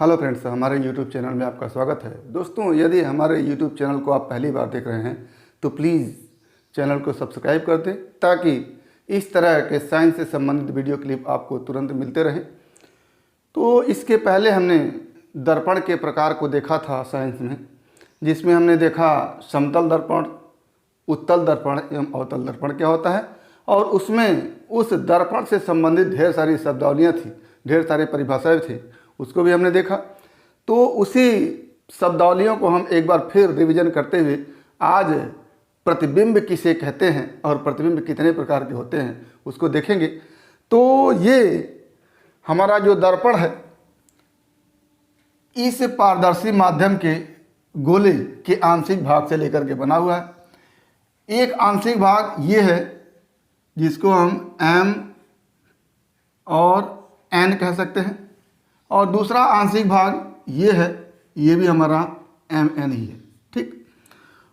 Hello friends, हमारे YouTube channel में आपका स्वागत है। दोस्तों, यदि हमारे YouTube चैनल को आप पहली बार देख रहे हैं तो प्लीज़ चैनल को सब्सक्राइब कर दें ताकि इस तरह के साइंस से संबंधित वीडियो क्लिप आपको तुरंत मिलते रहें। तो इसके पहले हमने दर्पण के प्रकार को देखा था साइंस में, जिसमें हमने देखा समतल दर्पण, उत्तल दर्पण एवं अवतल दर्पण क्या होता है, और उसमें उस दर्पण से संबंधित ढेर सारी शब्दावलियाँ थी, ढेर सारे परिभाषाएँ थी, उसको भी हमने देखा। तो उसी शब्दावलियों को हम एक बार फिर रिवीजन करते हुए आज प्रतिबिंब किसे कहते हैं और प्रतिबिंब कितने प्रकार के होते हैं उसको देखेंगे। तो ये हमारा जो दर्पण है, इस पारदर्शी माध्यम के गोले के आंशिक भाग से लेकर के बना हुआ है। एक आंशिक भाग ये है जिसको हम M और N कह सकते हैं, और दूसरा आंशिक भाग ये है, ये भी हमारा MN ही है। ठीक,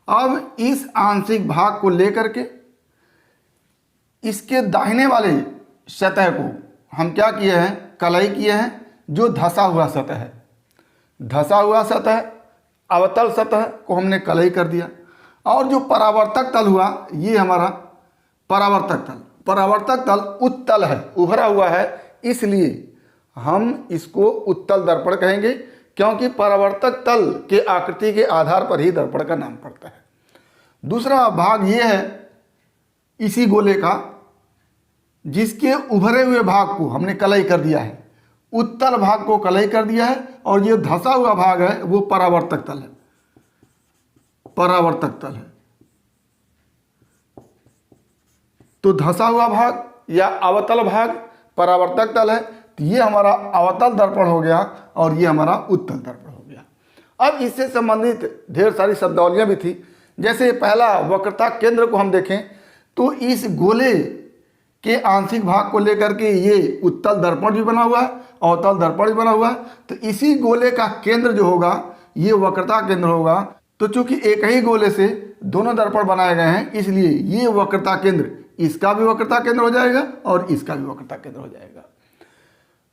अब इस आंशिक भाग को लेकर के इसके दाहिने वाले सतह को हम क्या किए हैं, कलई किए हैं, जो धंसा हुआ सतह है। धंसा हुआ सतह, अवतल सतह को हमने कलई कर दिया, और जो परावर्तक तल हुआ ये हमारा परावर्तक तल। परावर्तक तल उत्तल है, उभरा हुआ है, इसलिए हम इसको उत्तल दर्पण कहेंगे, क्योंकि परावर्तक तल के आकृति के आधार पर ही दर्पण का नाम पड़ता है। दूसरा भाग ये है इसी गोले का, जिसके उभरे हुए भाग को हमने कलई कर दिया है, उत्तल भाग को कलई कर दिया है, और ये धंसा हुआ भाग है वो परावर्तक तल है। परावर्तक तल है तो धंसा हुआ भाग या अवतल भाग परावर्तक तल है। तो ये हमारा अवतल दर्पण हो गया और ये हमारा उत्तल दर्पण हो गया। अब इससे संबंधित ढेर सारी शब्दावलियाँ भी थी। जैसे पहला वक्रता केंद्र को हम देखें तो इस गोले के आंशिक भाग को लेकर के ये उत्तल दर्पण भी बना हुआ है, अवतल दर्पण भी बना हुआ है। तो इसी गोले का केंद्र जो होगा ये वक्रता केंद्र होगा। तो चूंकि एक ही गोले से दोनों दर्पण बनाए गए हैं, इसलिए ये वक्रता केंद्र इसका भी वक्रता केंद्र हो जाएगा और इसका भी वक्रता केंद्र हो जाएगा।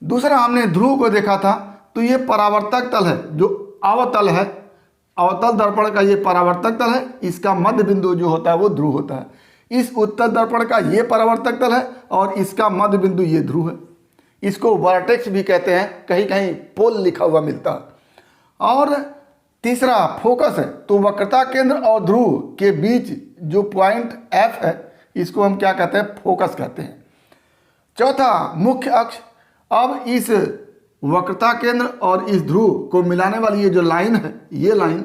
दूसरा हमने ध्रुव को देखा था, तो ये परावर्तक तल है जो अवतल है। अवतल दर्पण का ये परावर्तक तल है, इसका मध्य बिंदु जो होता है वो ध्रुव होता है। इस उत्तल दर्पण का ये परावर्तक तल है और इसका मध्य बिंदु ये ध्रुव है। इसको वर्टेक्स भी कहते हैं, कहीं कहीं पोल लिखा हुआ मिलता है। और तीसरा फोकस है, तो वक्रता केंद्र और ध्रुव के बीच जो पॉइंट F है इसको हम क्या कहते हैं, फोकस कहते हैं। चौथा मुख्य अक्ष। अब इस वक्रता केंद्र और इस ध्रुव को मिलाने वाली ये जो लाइन है, ये लाइन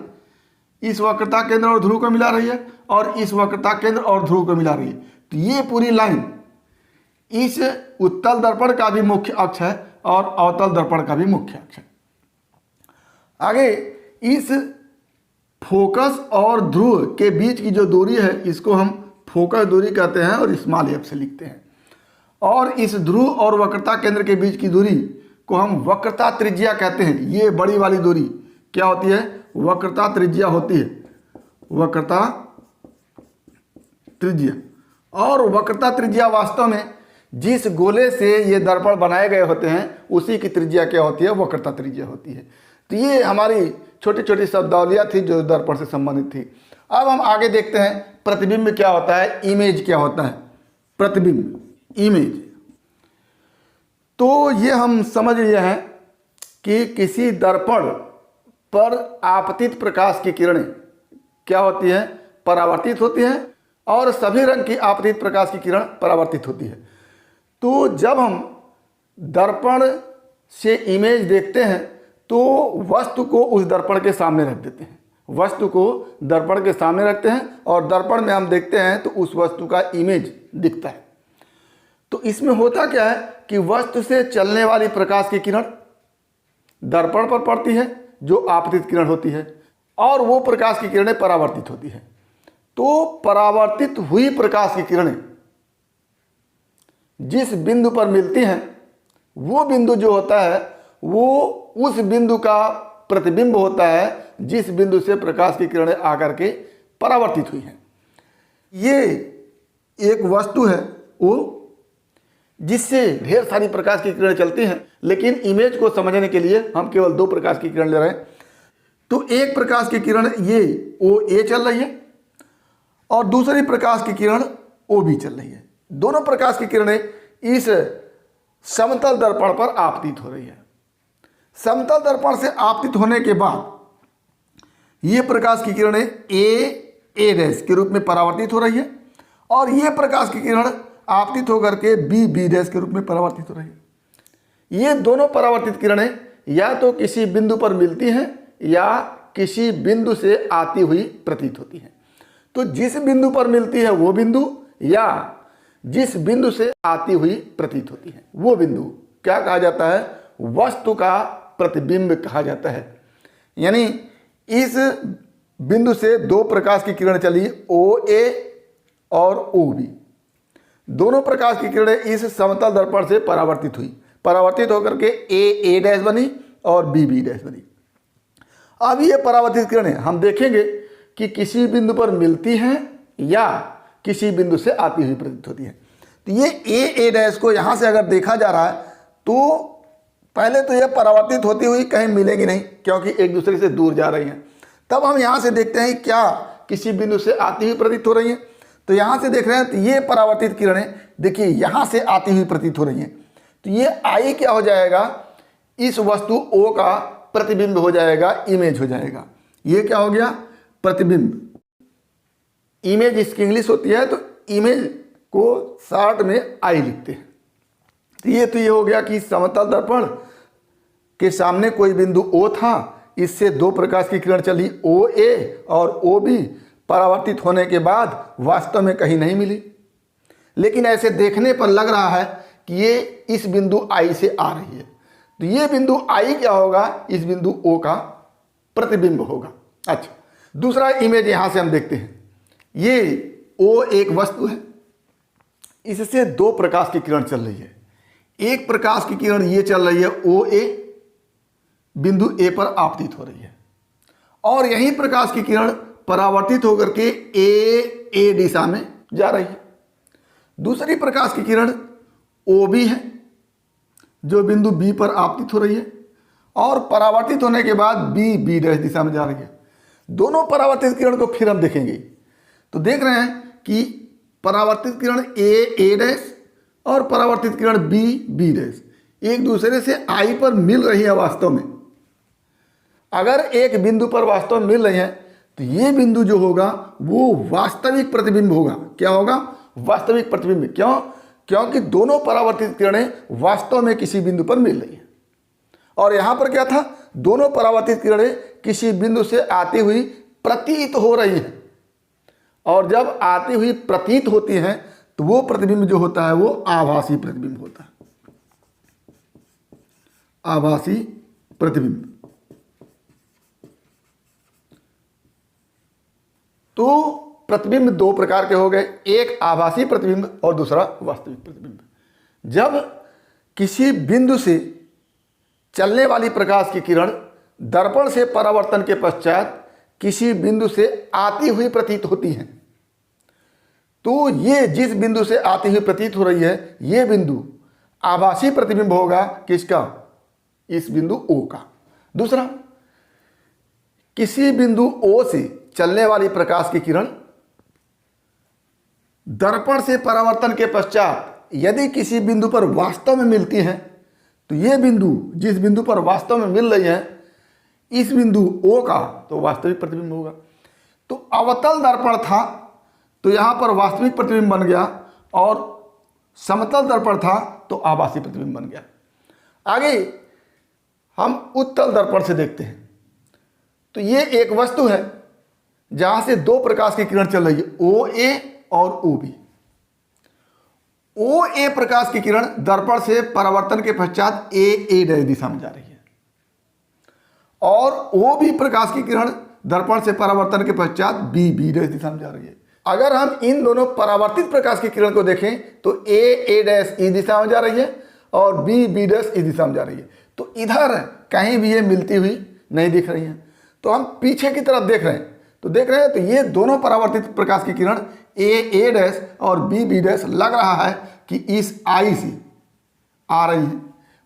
इस वक्रता केंद्र और ध्रुव को मिला रही है और इस वक्रता केंद्र और ध्रुव को मिला रही है। तो ये पूरी लाइन इस उत्तल दर्पण का भी मुख्य अक्ष है और अवतल दर्पण का भी मुख्य अक्ष है। आगे इस फोकस और ध्रुव के बीच की जो दूरी है इसको हम फोकस दूरी कहते हैं और स्मॉल f से लिखते हैं। और इस ध्रुव और वक्रता केंद्र के बीच की दूरी को हम वक्रता त्रिज्या कहते हैं। ये बड़ी वाली दूरी क्या होती है, वक्रता त्रिज्या होती है, वक्रता त्रिज्या। और वक्रता त्रिज्या वास्तव में जिस गोले से ये दर्पण बनाए गए होते हैं उसी की त्रिज्या क्या होती है, वक्रता त्रिज्या होती है। तो ये हमारी छोटी छोटी शब्दावलियाँ थी जो दर्पण से संबंधित थी। अब हम आगे देखते हैं प्रतिबिंब क्या होता है, इमेज क्या होता है। प्रतिबिंब, इमेज, तो ये हम समझ लिए हैं कि किसी दर्पण पर आपतित प्रकाश की किरणें क्या होती हैं, परावर्तित होती हैं, और सभी रंग की आपतित प्रकाश की किरण परावर्तित होती है। तो जब हम दर्पण से इमेज देखते हैं तो वस्तु को उस दर्पण के सामने रख देते हैं, वस्तु को दर्पण के सामने रखते हैं और दर्पण में हम देखते हैं तो उस वस्तु का इमेज दिखता है। तो इसमें होता क्या है कि वस्तु से चलने वाली प्रकाश की किरण दर्पण पर पड़ती है जो आपतित किरण होती है, और वो प्रकाश की किरणें परावर्तित होती है। तो परावर्तित हुई प्रकाश की किरणें जिस बिंदु पर मिलती हैं वो बिंदु जो होता है वो उस बिंदु का प्रतिबिंब होता है जिस बिंदु से प्रकाश की किरणें आकर के परावर्तित हुई हैं। ये एक वस्तु है वो जिससे ढेर सारी प्रकाश की किरणें चलती हैं, लेकिन इमेज को समझने के लिए हम केवल दो प्रकाश की किरण ले रहे हैं। तो एक प्रकाश की किरण ये OA चल रही है और दूसरी प्रकाश की किरण OB चल रही है। दोनों प्रकाश की किरणें इस समतल दर्पण पर आपतित हो रही है। समतल दर्पण से आपतित होने के बाद ये प्रकाश की किरणें A के रूप में परावर्तित हो रही है और ये प्रकाश की किरण आपतित होकर के B के रूप में परावर्तित हो रही है। ये दोनों परावर्तित किरणें या तो किसी बिंदु पर मिलती हैं या किसी बिंदु से आती हुई प्रतीत होती हैं। तो जिस बिंदु पर मिलती है वो बिंदु या जिस बिंदु से आती हुई प्रतीत होती है वो बिंदु क्या कहा जाता है? वस्तु का प्रतिबिंब कहा जाता है। यानी इस बिंदु से दो प्रकाश की किरण चली OA और OB। दोनों प्रकाश की किरणें इस समतल दर्पण से परावर्तित हुई, परावर्तित होकर के A बनी और B बनी। अब ये परावर्तित किरणें हम देखेंगे कि किसी बिंदु पर मिलती हैं या किसी बिंदु से आती हुई प्रतीत होती है। तो ये A को यहाँ से अगर देखा जा रहा है तो पहले तो ये परावर्तित होती हुई कहीं मिलेगी नहीं, क्योंकि एक दूसरे से दूर जा रही हैं। तब हम यहाँ से देखते हैं क्या किसी बिंदु से आती हुई प्रतीत हो रही हैं। तो यहाँ से देख रहे हैं तो ये परावर्तित किरणें देखिए यहाँ से आती हुई प्रतीत हो रही हैं। तो ये I क्या हो जाएगा? इस वस्तु O का प्रतिबिंब हो जाएगा, इमेज हो जाएगा। ये क्या हो गया? प्रतिबिंब। इमेज इसकी इंग्लिश होती है, तो इमेज को शॉर्ट में I लिखते हैं। तो ये हो गया कि समतल दर्पण के सामने कोई बिंदु O था, इससे दो प्रकाश की किरण चली OA और OB, परावर्तित होने के बाद वास्तव में कहीं नहीं मिली, लेकिन ऐसे देखने पर लग रहा है कि ये इस बिंदु I से आ रही है। तो ये बिंदु I क्या होगा? इस बिंदु O का प्रतिबिंब होगा। अच्छा, दूसरा इमेज यहां से हम देखते हैं। ये O एक वस्तु है, इससे दो प्रकाश की किरण चल रही है। एक प्रकाश की किरण ये चल रही है OA, बिंदु A पर आपतित हो रही है और यही प्रकाश की किरण परावर्तित होकर के A दिशा में जा रही है। दूसरी प्रकाश की किरण OB है जो बिंदु B पर आपतित हो रही है और परावर्तित होने के बाद B दिशा में जा रही है। दोनों परावर्तित किरण को फिर हम देखेंगे तो देख रहे हैं कि परावर्तित किरण A और परावर्तित किरण B एक दूसरे से I पर मिल रही है। वास्तव में अगर एक बिंदु पर वास्तव में मिल रही है तो ये बिंदु जो होगा वो वास्तविक प्रतिबिंब होगा। क्या होगा? वास्तविक प्रतिबिंब। क्यों? क्योंकि दोनों परावर्तित किरणें वास्तव में किसी बिंदु पर मिल रही हैं। और यहाँ पर क्या था? दोनों परावर्तित किरणें किसी बिंदु से आती हुई प्रतीत हो रही हैं और जब आती हुई प्रतीत होती हैं तो वो प्रतिबिंब जो होता है वो आभासी प्रतिबिंब होता है। आभासी प्रतिबिंब। तो प्रतिबिंब दो प्रकार के हो गए, एक आभासी प्रतिबिंब और दूसरा वास्तविक प्रतिबिंब। जब किसी बिंदु से चलने वाली प्रकाश की किरण दर्पण से परावर्तन के पश्चात किसी बिंदु से आती हुई प्रतीत होती हैं तो ये जिस बिंदु से आती हुई प्रतीत हो रही है ये बिंदु आभासी प्रतिबिंब होगा। किसका? इस बिंदु O का। दूसरा, किसी बिंदु O से चलने वाली प्रकाश की किरण दर्पण से परावर्तन के पश्चात यदि किसी बिंदु पर वास्तव में मिलती है तो ये बिंदु जिस बिंदु पर वास्तव में मिल रही है इस बिंदु O का तो वास्तविक प्रतिबिंब होगा। तो अवतल दर्पण था तो यहाँ पर वास्तविक प्रतिबिंब बन गया और समतल दर्पण था तो आभासी प्रतिबिंब बन गया। आगे हम उत्तल दर्पण से देखते हैं। तो ये एक वस्तु है जहाँ से दो प्रकाश की किरण चल रही है OA और OB। OA प्रकाश की किरण दर्पण से परावर्तन के पश्चात A दिशा में जा रही है और OB प्रकाश की किरण दर्पण से परावर्तन के पश्चात B दिशा में जा रही है। अगर हम इन दोनों परावर्तित प्रकाश की किरण को देखें तो A इस दिशा में जा रही है और B इस दिशा में जा रही है। तो इधर कहीं भी ये मिलती हुई नहीं दिख रही हैं। तो हम पीछे की तरफ देख रहे हैं तो ये दोनों परावर्तित प्रकाश की किरण A और B लग रहा है कि इस I से आ रही हैं,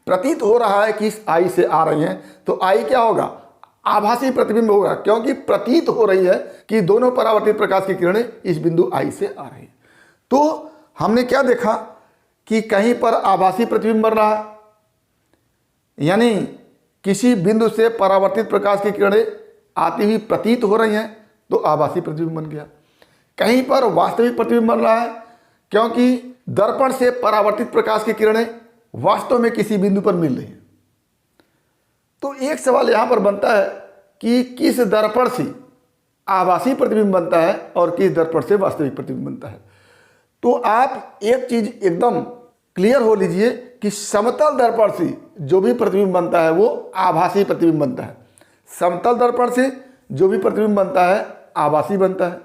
प्रतीत हो रहा है कि इस आई से आ रही हैं, तो आई क्या होगा, आभासी प्रतिबिंब होगा, क्योंकि प्रतीत हो रही है कि दोनों परावर्तित प्रकाश की किरणें इस बिंदु आई से आ रही हैं। तो हमने क्या देखा कि कहीं पर आभासी प्रतिबिंब बन रहा है, यानी किसी बिंदु से परावर्तित प्रकाश की किरणें आती हुई प्रतीत हो रही हैं, तो आभासी प्रतिबिंब बन गया। कहीं पर वास्तविक प्रतिबिंब बन रहा है, क्योंकि दर्पण से परावर्तित प्रकाश की किरणें वास्तव में किसी बिंदु पर मिल रही हैं। तो एक सवाल यहाँ पर बनता है कि किस दर्पण से आभासी प्रतिबिंब बनता है और किस दर्पण से वास्तविक प्रतिबिंब बनता है। तो आप एक चीज एकदम क्लियर हो लीजिए कि समतल दर्पण से जो भी प्रतिबिंब बनता है वो आभासी प्रतिबिंब बनता है। समतल दर्पण से जो भी प्रतिबिंब बनता है आभासी बनता है।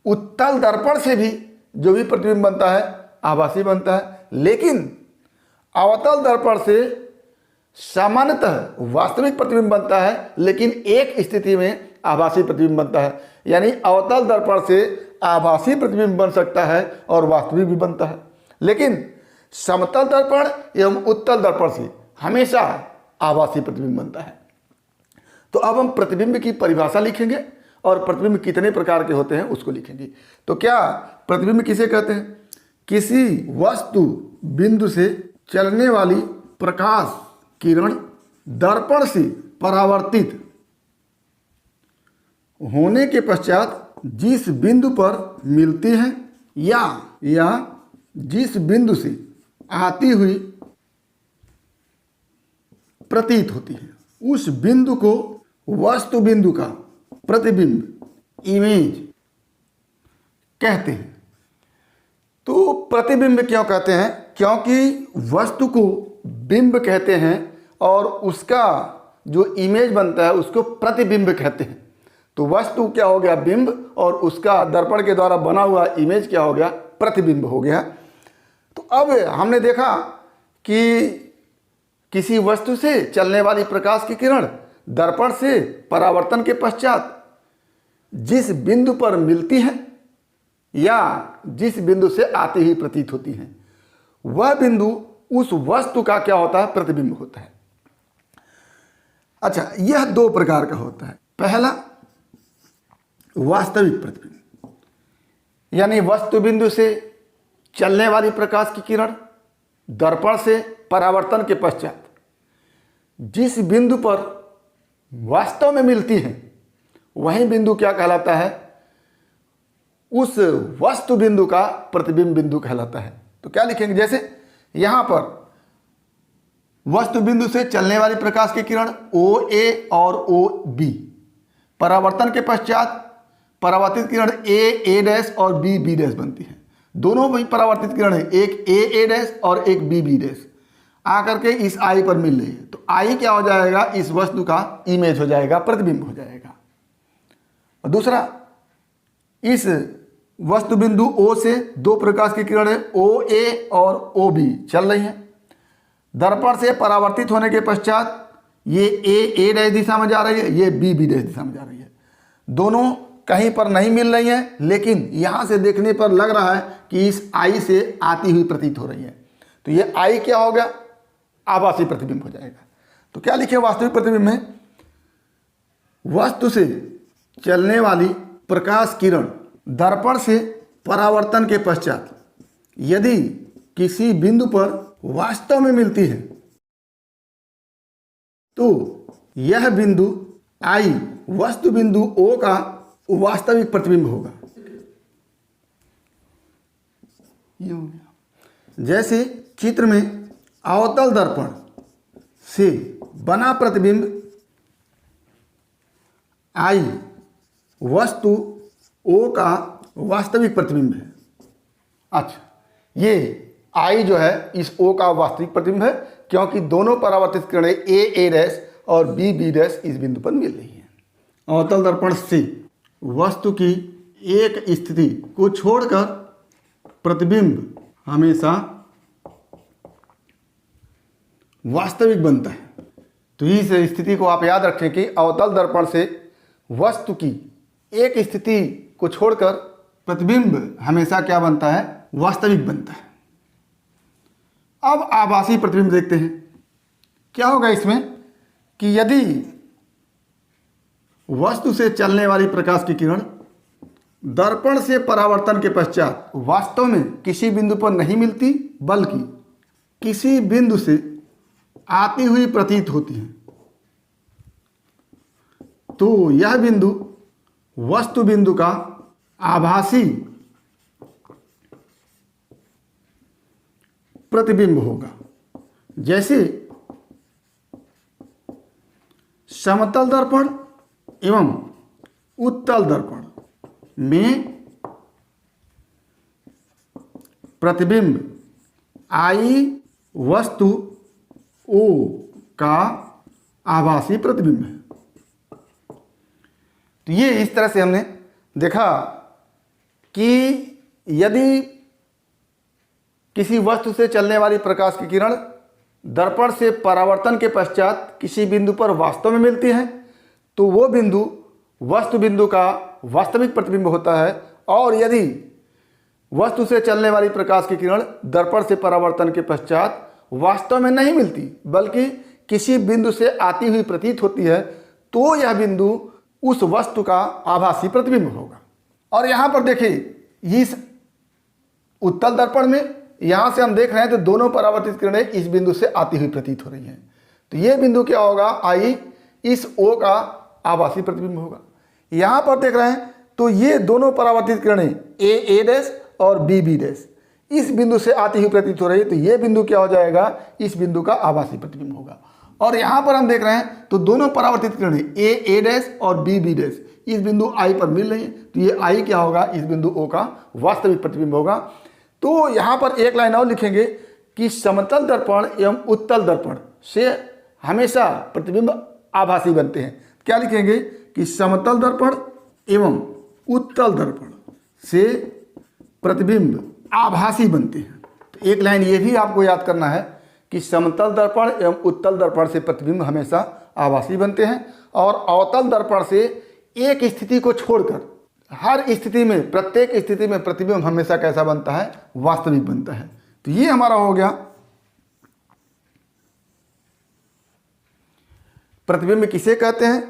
उत्तल दर्पण से भी जो भी प्रतिबिंब बनता है आभासी बनता है। लेकिन अवतल दर्पण से सामान्यतः वास्तविक प्रतिबिंब बनता है, लेकिन एक स्थिति में आभासी प्रतिबिंब बनता है। यानी अवतल दर्पण से आभासी प्रतिबिंब बन सकता है और वास्तविक भी बनता है, लेकिन समतल दर्पण एवं उत्तल दर्पण से हमेशा आभासी प्रतिबिंब बनता है। तो अब हम प्रतिबिंब की परिभाषा लिखेंगे और प्रतिबिंब कितने प्रकार के होते हैं उसको लिखेंगे। तो क्या प्रतिबिंब किसे कहते हैं? किसी वस्तु बिंदु से चलने वाली प्रकाश किरण दर्पण से परावर्तित होने के पश्चात जिस बिंदु पर मिलती है या जिस बिंदु से आती हुई प्रतीत होती है, उस बिंदु को वस्तु बिंदु का प्रतिबिंब इमेज कहते हैं। तो प्रतिबिंब क्यों कहते हैं? क्योंकि वस्तु को बिंब कहते हैं और उसका जो इमेज बनता है उसको प्रतिबिंब कहते हैं। तो वस्तु क्या हो गया? बिंब, और उसका दर्पण के द्वारा बना हुआ इमेज क्या हो गया? प्रतिबिंब हो गया। तो अब हमने देखा कि किसी वस्तु से चलने वाली प्रकाश की किरण दर्पण से परावर्तन के पश्चात जिस बिंदु पर मिलती है या जिस बिंदु से आती ही प्रतीत होती है, वह बिंदु उस वस्तु का क्या होता है? प्रतिबिंब होता है। अच्छा, यह दो प्रकार का होता है। पहला वास्तविक प्रतिबिंब, यानी वस्तु बिंदु से चलने वाली प्रकाश की किरण दर्पण से परावर्तन के पश्चात जिस बिंदु पर वास्तव में मिलती है वही बिंदु क्या कहलाता है? उस वस्तु बिंदु का प्रतिबिंब बिंदु कहलाता है। तो क्या लिखेंगे? जैसे यहां पर वस्तु बिंदु से चलने वाली प्रकाश की किरण OA और OB, परावर्तन के पश्चात परावर्तित किरण A और B बनती है। दोनों भी परावर्तित किरण है, एक A और एक B आकर के इस आई पर मिल रही है। तो आई क्या हो जाएगा? इस वस्तु का इमेज हो जाएगा, प्रतिबिंब हो जाएगा। और दूसरा, इस वस्तु बिंदु O से दो प्रकाश की किरण है OA और OB चल रही हैं। दर्पण से परावर्तित होने के पश्चात ये A दिशा में जा रही है, ये B दिशा में जा रही है। दोनों कहीं पर नहीं मिल रही हैं, लेकिन यहां से देखने पर लग रहा है कि इस आई से आती हुई प्रतीत हो रही है। तो ये आई क्या हो गया? आभासी प्रतिबिंब हो जाएगा। तो क्या लिखे वास्तविक प्रतिबिंब में? वस्तु से चलने वाली प्रकाश किरण दर्पण से परावर्तन के पश्चात यदि किसी बिंदु पर वास्तव में मिलती है तो यह बिंदु आई वस्तु बिंदु O का वास्तविक प्रतिबिंब होगा। ये हो गया। जैसे चित्र में अवतल दर्पण से बना प्रतिबिंब आई वस्तु O का वास्तविक प्रतिबिंब है। अच्छा, ये आई जो है इस O का वास्तविक प्रतिबिंब है, क्योंकि दोनों परावर्तित किरणें A और B इस बिंदु पर मिल रही हैं। अवतल दर्पण से वस्तु की एक स्थिति को छोड़कर प्रतिबिंब हमेशा वास्तविक बनता है। तो इस स्थिति को आप याद रखें कि अवतल दर्पण से वस्तु की एक स्थिति को छोड़कर प्रतिबिंब हमेशा क्या बनता है? वास्तविक बनता है। अब आभासी प्रतिबिंब देखते हैं। क्या होगा इसमें कि यदि वस्तु से चलने वाली प्रकाश की किरण दर्पण से परावर्तन के पश्चात वास्तव में किसी बिंदु पर नहीं मिलती बल्कि किसी बिंदु से आती हुई प्रतीत होती है, तो यह बिंदु वस्तु बिंदु का आभासी प्रतिबिंब होगा। जैसे समतल दर्पण एवं उत्तल दर्पण में प्रतिबिंब आई वस्तु ओ का आभासी प्रतिबिंब है। तो ये इस तरह से हमने देखा कि यदि किसी वस्तु से चलने वाली प्रकाश की किरण दर्पण से परावर्तन के पश्चात किसी बिंदु पर वास्तव में मिलती है, तो वो बिंदु वस्तु बिंदु का वास्तविक प्रतिबिंब होता है। और यदि वस्तु से चलने वाली प्रकाश की किरण दर्पण से परावर्तन के पश्चात वास्तव में नहीं मिलती बल्कि किसी बिंदु से आती हुई प्रतीत होती है, तो यह बिंदु उस वस्तु का आभासी प्रतिबिंब होगा। और यहाँ पर देखिए इस उत्तल दर्पण में यहाँ से हम देख रहे हैं तो दोनों परावर्तित किरणें इस बिंदु से आती हुई प्रतीत हो रही हैं। तो ये बिंदु क्या होगा, आई इस ओ का आभासी प्रतिबिंब होगा। यहाँ पर देख रहे हैं तो ये दोनों परावर्तित किरणें ए डैश और बी डैश इस बिंदु से आती हुई प्रतीत हो रही है, तो ये बिंदु क्या हो जाएगा, इस बिंदु का आभासी प्रतिबिंब होगा। और यहाँ पर हम देख रहे हैं तो दोनों परावर्तित किरणें ए डैश और बी डैश इस बिंदु आई पर मिल रही है, तो ये आई क्या होगा, इस बिंदु ओ का वास्तविक प्रतिबिंब होगा। तो यहाँ पर एक लाइन और लिखेंगे कि समतल दर्पण एवं उत्तल दर्पण से हमेशा प्रतिबिंब आभासी बनते हैं। क्या लिखेंगे कि समतल दर्पण एवं उत्तल दर्पण से प्रतिबिंब आभासी बनते हैं। तो एक लाइन ये भी आपको याद करना है कि समतल दर्पण एवं उत्तल दर्पण से प्रतिबिंब हमेशा आभासी बनते हैं, और अवतल दर्पण से एक स्थिति को छोड़कर हर स्थिति में, प्रत्येक स्थिति में प्रतिबिंब हमेशा कैसा बनता है, वास्तविक बनता है। तो ये हमारा हो गया प्रतिबिंब किसे कहते हैं,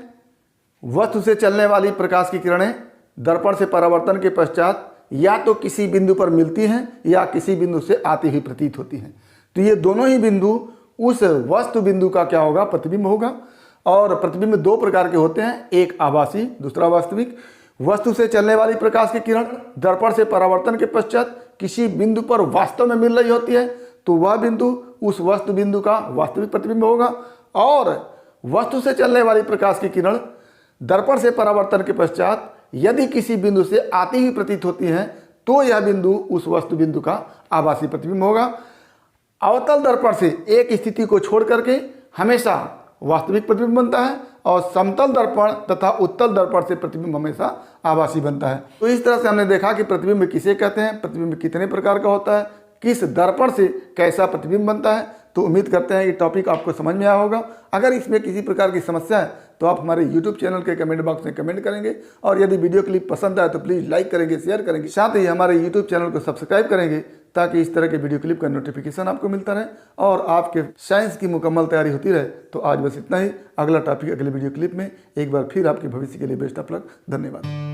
वस्तु से चलने वाली प्रकाश की किरणें दर्पण से परावर्तन के पश्चात या तो किसी बिंदु पर मिलती हैं या किसी बिंदु से आती हुई प्रतीत होती हैं। तो ये दोनों ही बिंदु उस वस्तु बिंदु का क्या होगा, प्रतिबिंब होगा। और प्रतिबिंब दो प्रकार के होते हैं, एक आभासी, दूसरा वास्तविक। वस्तु से चलने वाली प्रकाश की किरण दर्पण से परावर्तन के पश्चात किसी बिंदु पर वास्तव में मिल रही होती है, तो वह बिंदु उस वस्तु बिंदु का वास्तविक प्रतिबिंब होगा। और वस्तु से चलने वाली प्रकाश की किरण दर्पण से परावर्तन के पश्चात यदि किसी बिंदु से आती हुई प्रतीत होती है, तो यह बिंदु उस वस्तु बिंदु का आभासी प्रतिबिंब होगा। अवतल दर्पण से एक स्थिति को छोड़ करके हमेशा वास्तविक प्रतिबिंब बनता है, और समतल दर्पण तथा उत्तल दर्पण से प्रतिबिंब हमेशा आभासी बनता है। तो इस तरह से हमने देखा कि प्रतिबिंब किसे कहते हैं, प्रतिबिंब कितने प्रकार का होता है, किस दर्पण से कैसा प्रतिबिंब बनता है। तो उम्मीद करते हैं कि टॉपिक आपको समझ में आया होगा। अगर इसमें किसी प्रकार की समस्या है तो आप हमारे YouTube चैनल के कमेंट बॉक्स में कमेंट करेंगे, और यदि वीडियो क्लिप पसंद आए तो प्लीज़ लाइक करेंगे, शेयर करेंगे, साथ ही हमारे YouTube चैनल को सब्सक्राइब करेंगे ताकि इस तरह के वीडियो क्लिप का नोटिफिकेशन आपको मिलता रहे और आपके साइंस की मुकम्मल तैयारी होती रहे। तो आज बस इतना ही। अगला टॉपिक अगले वीडियो क्लिप में। एक बार फिर आपके भविष्य के लिए बेस्ट ऑफ लक। धन्यवाद।